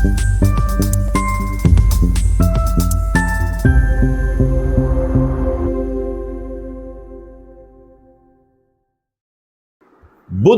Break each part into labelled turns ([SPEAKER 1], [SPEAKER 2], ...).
[SPEAKER 1] बुध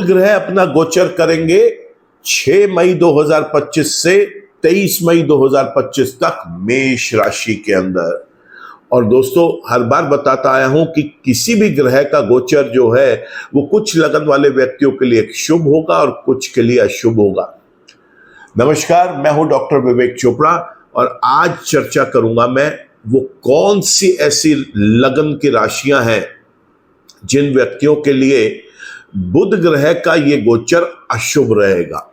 [SPEAKER 1] ग्रह अपना गोचर करेंगे 6 मई 2025 से 23 मई 2025 तक मेष राशि के अंदर। और दोस्तों, हर बार बताता आया हूं कि किसी भी ग्रह का गोचर जो है वो कुछ लगन वाले व्यक्तियों के लिए शुभ होगा और कुछ के लिए अशुभ होगा। नमस्कार, मैं हूं डॉक्टर विवेक चोपड़ा और आज चर्चा करूंगा मैं वो कौन सी ऐसी लगन की राशियां हैं जिन व्यक्तियों के लिए बुध ग्रह का ये गोचर अशुभ रहेगा।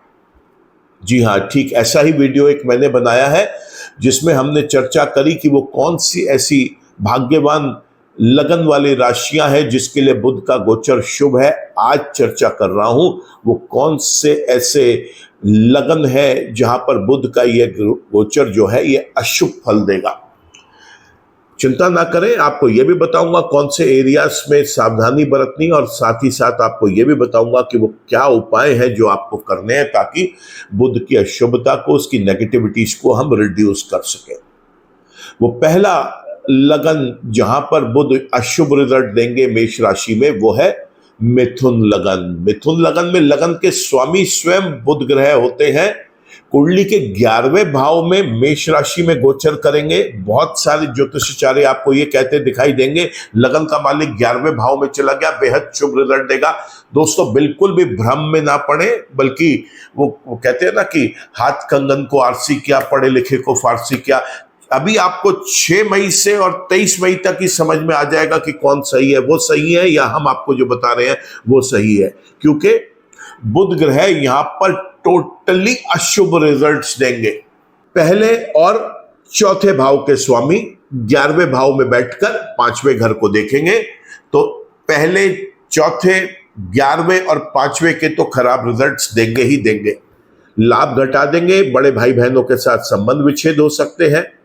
[SPEAKER 1] जी हाँ, ठीक ऐसा ही वीडियो एक मैंने बनाया है जिसमें हमने चर्चा करी कि वो कौन सी ऐसी भाग्यवान लगन वाली राशियां हैं जिसके लिए बुध का गोचर शुभ है। आज चर्चा कर रहा हूं वो कौन से ऐसे लगन है जहां पर बुध का ये गोचर जो है ये अशुभ फल देगा। चिंता ना करें, आपको यह भी बताऊंगा कौन से एरियाज में सावधानी बरतनी, और साथ ही साथ आपको यह भी बताऊंगा कि वो क्या उपाय हैं जो आपको करने हैं ताकि बुध की अशुभता को, उसकी नेगेटिविटीज को हम रिड्यूस कर सकें। वो पहला लगन जहां पर बुध अशुभ रिजल्ट देंगे मेष राशि में वो है मिथुन लगन। मिथुन लगन में लगन के स्वामी स्वयं बुध ग्रह होते हैं। कुंडली के 11वें भाव में मेष राशि में गोचर करेंगे। बहुत सारे ज्योतिषाचार्य आपको ये कहते दिखाई देंगे लगन का मालिक 11वें भाव में चला गया, बेहद शुभ रिजल्ट देगा। दोस्तों, बिल्कुल भी भ्रम में ना पड़े, बल्कि वो कहते हैं ना कि हाथ कंगन को आरसी क्या, पढ़े लिखे को फारसी क्या। अभी आपको 6 मई से और 23 मई तक ही समझ में आ जाएगा कि कौन सही है, वो सही है या हम आपको जो बता रहे हैं वो सही है, क्योंकि बुध ग्रह यहां पर टोटली अशुभ रिजल्ट्स देंगे। पहले और चौथे भाव के स्वामी 11वें भाव में बैठकर 5वें घर को देखेंगे, तो पहले, चौथे, 11वें और 5वें के तो खराब रिजल्ट्स देंगे ही देंगे। लाभ घटा देंगे, बड़े भाई बहनों के साथ संबंध विच्छेद हो सकते हैं।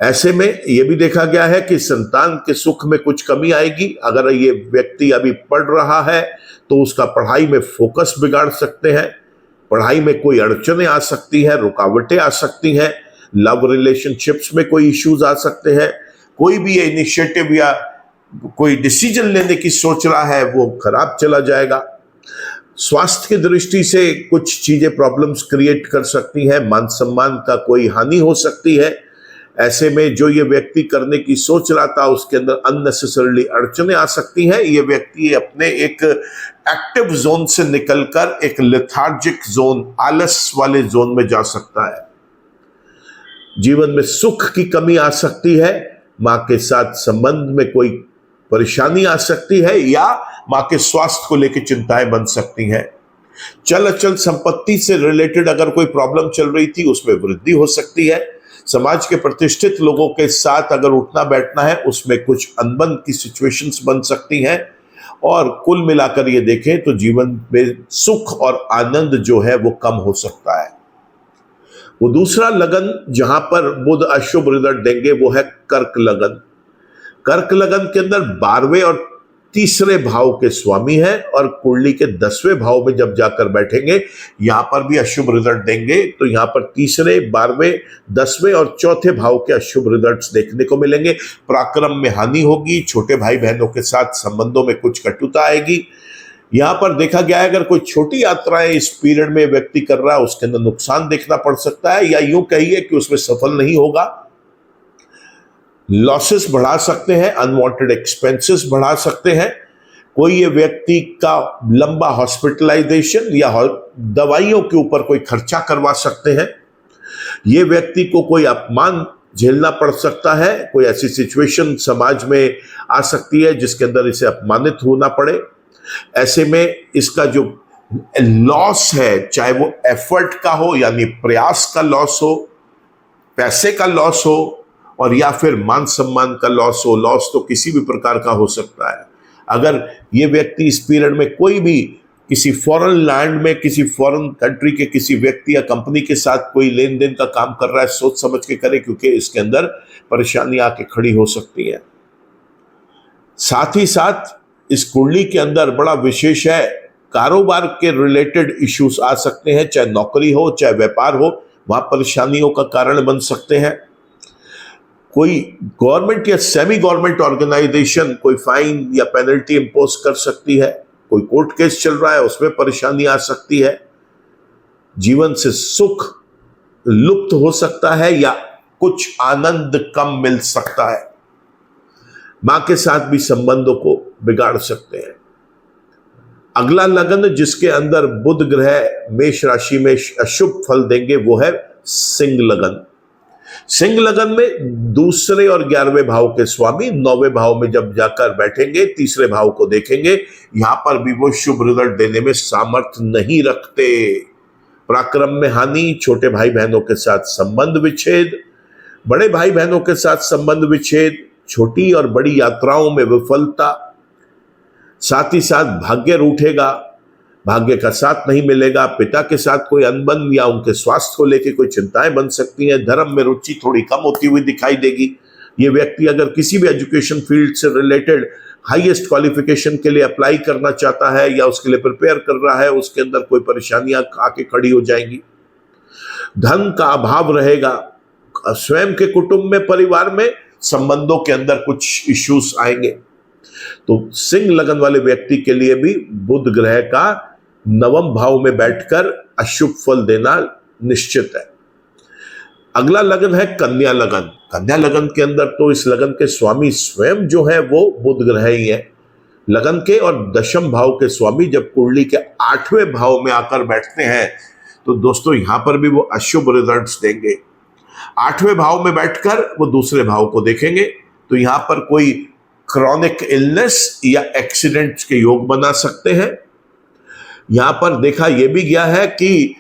[SPEAKER 1] ऐसे में यह भी देखा गया है कि संतान के सुख में कुछ कमी आएगी। अगर ये व्यक्ति अभी पढ़ रहा है तो उसका पढ़ाई में फोकस बिगाड़ सकते हैं, पढ़ाई में कोई अड़चनें आ सकती हैं, रुकावटें आ सकती हैं, लव रिलेशनशिप्स में कोई इश्यूज आ सकते हैं, कोई भी इनिशिएटिव या कोई डिसीजन लेने की सोच रहा है वो खराब चला जाएगा। स्वास्थ्य की दृष्टि से कुछ चीजें प्रॉब्लम्स क्रिएट कर सकती हैं, मान सम्मान का कोई हानि हो सकती है। ऐसे में जो ये व्यक्ति करने की सोच रहा था उसके अंदर अननेसेसरली अड़चनें आ सकती हैं। ये व्यक्ति अपने एक एक्टिव जोन से निकलकर एक लेथार्जिक जोन, आलस वाले जोन में जा सकता है। जीवन में सुख की कमी आ सकती है, मां के साथ संबंध में कोई परेशानी आ सकती है, या मां के स्वास्थ्य को लेकर चिंताएं बन सकती हैं। चल अचल संपत्ति से रिलेटेड अगर कोई प्रॉब्लम चल रही थी उसमें वृद्धि हो सकती है। समाज के प्रतिष्ठित लोगों के साथ अगर उठना बैठना है उसमें कुछ अनबन की सिचुएशंस बन सकती हैं। और कुल मिलाकर ये देखें तो जीवन में सुख और आनंद जो है वो कम हो सकता है। वो दूसरा लगन जहां पर बुध अशुभ रिजल्ट देंगे वो है कर्क लगन। कर्क लगन के अंदर 12वें और 3रे भाव के स्वामी हैं और कुंडली के 10वें भाव में जब जाकर बैठेंगे यहां पर भी अशुभ रिजल्ट देंगे। तो यहां पर 3रे, 12वें, 10वें और चौथे भाव के अशुभ रिजल्ट्स देखने को मिलेंगे। पराक्रम में हानि होगी, छोटे भाई बहनों के साथ संबंधों में कुछ कटुता आएगी। यहां पर देखा गया है अगर कोई छोटी यात्राएं इस पीरियड में व्यक्ति कर रहा है उसके अंदर नुकसान देखना पड़ सकता है, या यूं कहिए कि उसमें सफल नहीं होगा। लॉसेस बढ़ा सकते हैं, अनवांटेड एक्सपेंसेस बढ़ा सकते हैं। कोई ये व्यक्ति का लंबा हॉस्पिटलाइजेशन या दवाइयों के ऊपर कोई खर्चा करवा सकते हैं। ये व्यक्ति को कोई अपमान झेलना पड़ सकता है, कोई ऐसी सिचुएशन समाज में आ सकती है जिसके अंदर इसे अपमानित होना पड़े। ऐसे में इसका जो लॉस है, चाहे वो एफर्ट का हो यानी प्रयास का लॉस हो, पैसे का लॉस हो, और या फिर मान सम्मान का लॉस हो। लॉस तो किसी भी प्रकार का हो सकता है। अगर ये व्यक्ति इस पीरियड में कोई भी किसी फॉरेन लैंड में, किसी फॉरेन कंट्री के किसी व्यक्ति या कंपनी के साथ कोई लेन देन का काम कर रहा है, सोच समझ के करे, क्योंकि इसके अंदर परेशानी आके खड़ी हो सकती है। साथ ही साथ इस कुंडली के अंदर बड़ा विशेष है, कारोबार के रिलेटेड इश्यूज आ सकते हैं, चाहे नौकरी हो चाहे व्यापार हो। वहां परेशानियों का कारण बन सकते हैं। कोई गवर्नमेंट या सेमी गवर्नमेंट ऑर्गेनाइजेशन कोई फाइन या पेनल्टी इंपोज कर सकती है। कोई कोर्ट केस चल रहा है, उसमें परेशानी आ सकती है। जीवन से सुख लुप्त हो सकता है या कुछ आनंद कम मिल सकता है। मां के साथ भी संबंधों को बिगाड़ सकते हैं। अगला लगन जिसके अंदर बुध ग्रह मेष राशि में अशुभ फल देंगे वो है सिंह लगन। सिंह लगन में दूसरे और 11वें भाव के स्वामी 9वें भाव में जब जाकर बैठेंगे, तीसरे भाव को देखेंगे, यहां पर भी वो शुभ रिजल्ट देने में सामर्थ्य नहीं रखते। पराक्रम में हानि, छोटे भाई बहनों के साथ संबंध विच्छेद, बड़े भाई बहनों के साथ संबंध विच्छेद, छोटी और बड़ी यात्राओं में विफलता, साथ ही साथ भाग्य रूठेगा, भाग्य का साथ नहीं मिलेगा, पिता के साथ कोई अनबन या उनके स्वास्थ्य को लेकर कोई चिंताएं बन सकती हैं, धर्म में रुचि थोड़ी कम होती हुई दिखाई देगी। ये व्यक्ति अगर किसी भी एजुकेशन फील्ड से रिलेटेड हाईएस्ट क्वालिफिकेशन के लिए अप्लाई करना चाहता है या उसके लिए प्रिपेयर कर रहा है, उसके अंदर कोई परेशानियां आके खड़ी हो जाएंगी। धन का अभाव रहेगा, स्वयं के कुटुंब में, परिवार में संबंधों के अंदर कुछ इश्यूज आएंगे। तो सिंह लगन वाले व्यक्ति के लिए भी बुध ग्रह का 9वें भाव में बैठकर अशुभ फल देना निश्चित है। अगला लगन है कन्या लगन। कन्या लगन के अंदर तो इस लगन के स्वामी स्वयं जो है वो बुध ग्रह ही है। लगन के और 10वें भाव के स्वामी जब कुंडली के 8वें भाव में आकर बैठते हैं तो दोस्तों यहां पर भी वो अशुभ रिजल्ट्स देंगे। 8वें भाव में बैठकर वो दूसरे भाव को देखेंगे तो यहां पर कोई क्रॉनिक इलनेस या एक्सीडेंट्स के योग बना सकते हैं। यहां पर देखा यह भी गया है कि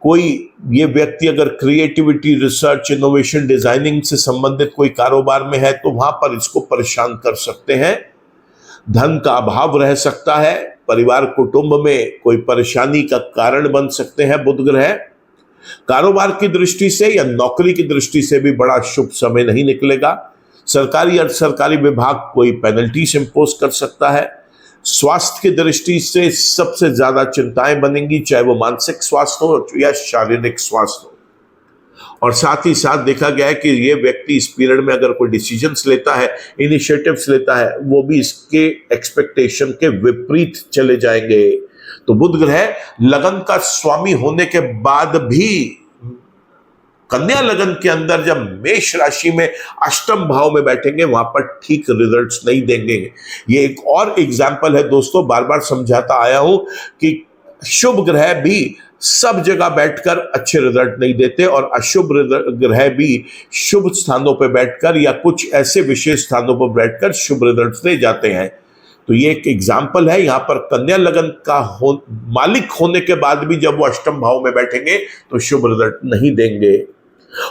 [SPEAKER 1] कोई ये व्यक्ति अगर क्रिएटिविटी, रिसर्च, इनोवेशन, डिजाइनिंग से संबंधित कोई कारोबार में है तो वहां पर इसको परेशान कर सकते हैं। धन का अभाव रह सकता है, परिवार कुटुंब में कोई परेशानी का कारण बन सकते हैं बुध ग्रह। कारोबार की दृष्टि से या नौकरी की दृष्टि से भी बड़ा शुभ समय नहीं निकलेगा। सरकारी और सरकारी विभाग कोई पेनल्टीज इंपोज कर सकता है। स्वास्थ्य की दृष्टि से सबसे ज्यादा चिंताएं बनेंगी, चाहे वो मानसिक स्वास्थ्य हो या शारीरिक स्वास्थ्य हो। और साथ ही साथ देखा गया है कि ये व्यक्ति इस पीरियड में अगर कोई डिसीजंस लेता है, इनिशिएटिव्स लेता है, वो भी इसके एक्सपेक्टेशन के विपरीत चले जाएंगे। तो बुध ग्रह लगन का स्वामी होने के बाद भी कन्या लगन के अंदर जब मेष राशि में 8वें भाव में बैठेंगे वहां पर ठीक रिजल्ट्स नहीं देंगे। ये एक और एग्जाम्पल है दोस्तों, बार बार समझाता आया हूं कि शुभ ग्रह भी सब जगह बैठकर अच्छे रिजल्ट नहीं देते और अशुभ ग्रह भी शुभ स्थानों पर बैठकर या कुछ ऐसे विशेष स्थानों पर बैठकर शुभ रिजल्ट्स दे जाते हैं। तो ये एक एग्जाम्पल है। यहां पर कन्या लगन का मालिक होने के बाद भी जब वो 8वें भाव में बैठेंगे तो शुभ रिजल्ट नहीं देंगे।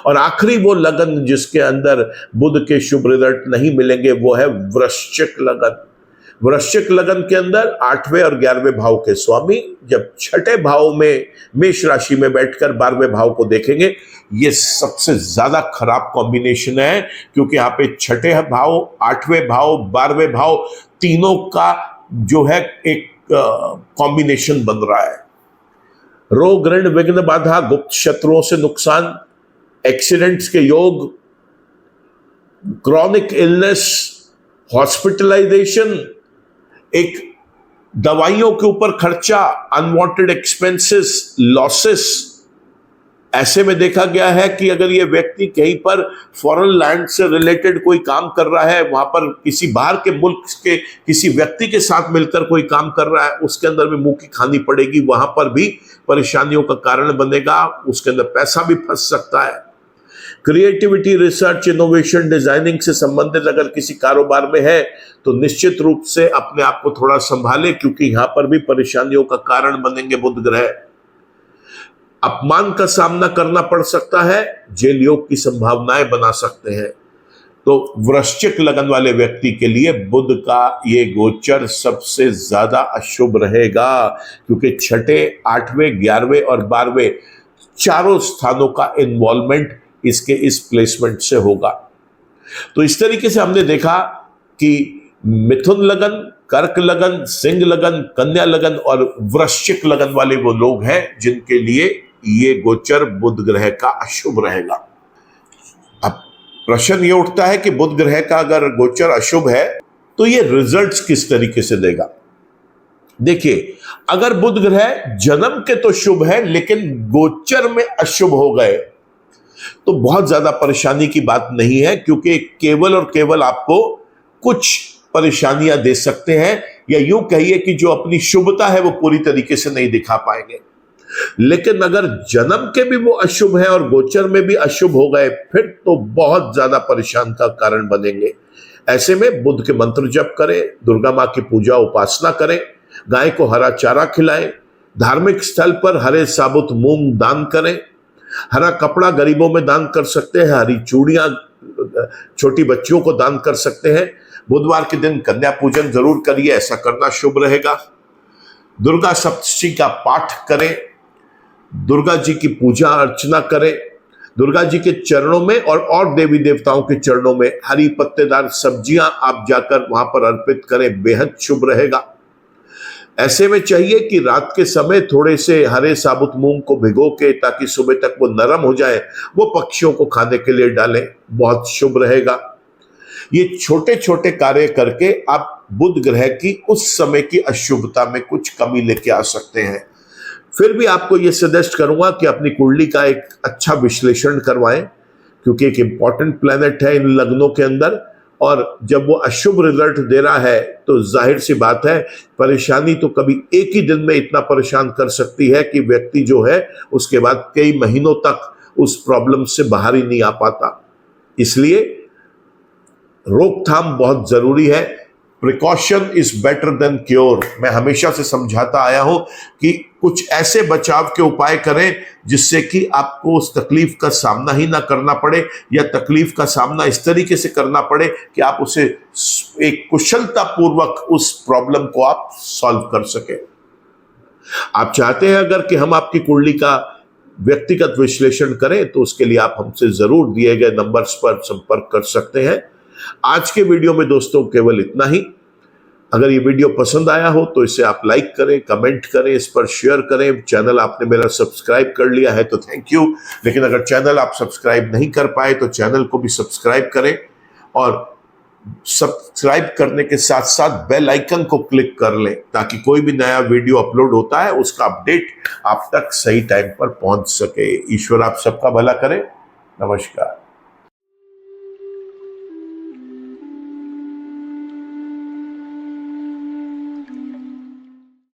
[SPEAKER 1] और आखिरी वो लगन जिसके अंदर बुध के शुभ रिजल्ट नहीं मिलेंगे वो है वृश्चिक लगन। वृश्चिक लगन के अंदर 8वें और 11वें भाव के स्वामी जब 6ठे भाव में मेष राशि में बैठकर 12वें भाव को देखेंगे, ये सबसे ज्यादा खराब कॉम्बिनेशन है क्योंकि यहाँ पे 6ठे भाव, 8वें भाव, 12वें भाव तीनों का जो है एक कॉम्बिनेशन बन रहा है। रोग, ऋण, विघ्न, बाधा, गुप्त शत्रुओं से नुकसान, एक्सीडेंट्स के योग, क्रॉनिक इलनेस, हॉस्पिटलाइजेशन, एक दवाइयों के ऊपर खर्चा, अनवांटेड एक्सपेंसेस, लॉसेस। ऐसे में देखा गया है कि अगर ये व्यक्ति कहीं पर फॉरेन लैंड से रिलेटेड कोई काम कर रहा है, वहां पर किसी बाहर के मुल्क के किसी व्यक्ति के साथ मिलकर कोई काम कर रहा है, उसके अंदर भी मुंह की खानी पड़ेगी, वहां पर भी परेशानियों का कारण बनेगा, उसके अंदर पैसा भी फंस सकता है। क्रिएटिविटी, रिसर्च, इनोवेशन, डिजाइनिंग से संबंधित अगर किसी कारोबार में है तो निश्चित रूप से अपने आप को थोड़ा संभाले क्योंकि यहां पर भी परेशानियों का कारण बनेंगे बुध ग्रह। अपमान का सामना करना पड़ सकता है, जेल योग की संभावनाएं बना सकते हैं। तो वृश्चिक लगन वाले व्यक्ति के लिए बुध का ये गोचर सबसे ज्यादा अशुभ रहेगा क्योंकि 6ठे, 8वें, 11वें और 12वें चारों स्थानों का इन्वॉल्वमेंट इसके इस प्लेसमेंट से होगा। तो इस तरीके से हमने देखा कि मिथुन लगन, कर्क लगन, सिंह लगन, कन्या लगन और वृश्चिक लगन वाले वो लोग हैं जिनके लिए ये गोचर बुध ग्रह का अशुभ रहेगा। अब प्रश्न ये उठता है कि बुध ग्रह का अगर गोचर अशुभ है तो ये रिजल्ट्स किस तरीके से देगा। देखिए, अगर बुध ग्रह जन्म के तो शुभ है लेकिन गोचर में अशुभ हो गए तो बहुत ज्यादा परेशानी की बात नहीं है, क्योंकि केवल और केवल आपको कुछ परेशानियां दे सकते हैं, या यूं कहिए कि जो अपनी शुभता है वो पूरी तरीके से नहीं दिखा पाएंगे। लेकिन अगर जन्म के भी वो अशुभ है और गोचर में भी अशुभ हो गए फिर तो बहुत ज्यादा परेशान का कारण बनेंगे। ऐसे में बुध के मंत्र जप करें, दुर्गा मां की पूजा उपासना करें, गाय को हरा चारा खिलाएं, धार्मिक स्थल पर हरे साबुत मूंग दान करें, हरा कपड़ा गरीबों में दान कर सकते हैं, हरी चूड़ियां छोटी बच्चियों को दान कर सकते हैं। बुधवार के दिन कन्या पूजन जरूर करिए, ऐसा करना शुभ रहेगा। दुर्गा सप्तशती का पाठ करें, दुर्गा जी की पूजा अर्चना करें, दुर्गा जी के चरणों में और देवी देवताओं के चरणों में हरी पत्तेदार सब्जियां आप जाकर वहां पर अर्पित करें, बेहद शुभ रहेगा। ऐसे में चाहिए कि रात के समय थोड़े से हरे साबुत मूंग को भिगो के, ताकि सुबह तक वो नरम हो जाए, वो पक्षियों को खाने के लिए डालें, बहुत शुभ रहेगा। ये छोटे छोटे कार्य करके आप बुध ग्रह की उस समय की अशुभता में कुछ कमी लेके आ सकते हैं। फिर भी आपको ये सजेस्ट करूंगा कि अपनी कुंडली का एक अच्छा विश्लेषण करवाएं, क्योंकि एक इंपॉर्टेंट प्लैनेट है इन लग्नों के अंदर, और जब वो अशुभ रिजल्ट दे रहा है तो जाहिर सी बात है परेशानी तो कभी एक ही दिन में इतना परेशान कर सकती है कि व्यक्ति जो है उसके बाद कई महीनों तक उस प्रॉब्लम से बाहर ही नहीं आ पाता। इसलिए रोकथाम बहुत जरूरी है। Precaution is better than cure. मैं हमेशा से समझाता आया हूं कि कुछ ऐसे बचाव के उपाय करें जिससे कि आपको उस तकलीफ का सामना ही ना करना पड़े, या तकलीफ का सामना इस तरीके से करना पड़े कि आप उसे एक कुशलता पूर्वक उस प्रॉब्लम को आप सॉल्व कर सके। आप चाहते हैं अगर कि हम आपकी कुंडली का व्यक्तिगत विश्लेषण करें तो उसके लिए आप हमसे जरूर दिए गए नंबर्स पर संपर्क कर सकते हैं। आज के वीडियो में दोस्तों केवल इतना ही। अगर ये वीडियो पसंद आया हो तो इसे आप लाइक करें, कमेंट करें, इस पर शेयर करें। चैनल आपने मेरा सब्सक्राइब कर लिया है तो थैंक यू, लेकिन अगर चैनल आप सब्सक्राइब नहीं कर पाए तो चैनल को भी सब्सक्राइब करें, और सब्सक्राइब करने के साथ साथ बेल आइकन को क्लिक कर लें ताकि कोई भी नया वीडियो अपलोड होता है उसका अपडेट आप तक सही टाइम पर पहुंच सके। ईश्वर आप सबका भला करे। नमस्कार।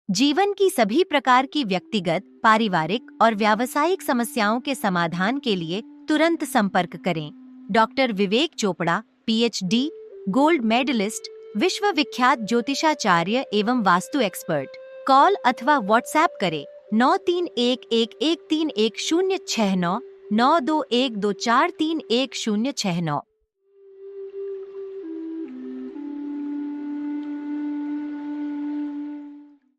[SPEAKER 2] जीवन की सभी प्रकार की व्यक्तिगत, पारिवारिक और व्यावसायिक समस्याओं के समाधान के लिए तुरंत संपर्क करें। डॉक्टर विवेक चोपड़ा, PhD, गोल्ड मेडलिस्ट, विश्व विख्यात ज्योतिषाचार्य एवं वास्तु एक्सपर्ट। कॉल अथवा व्हाट्सएप करें 9311131069 9212431069।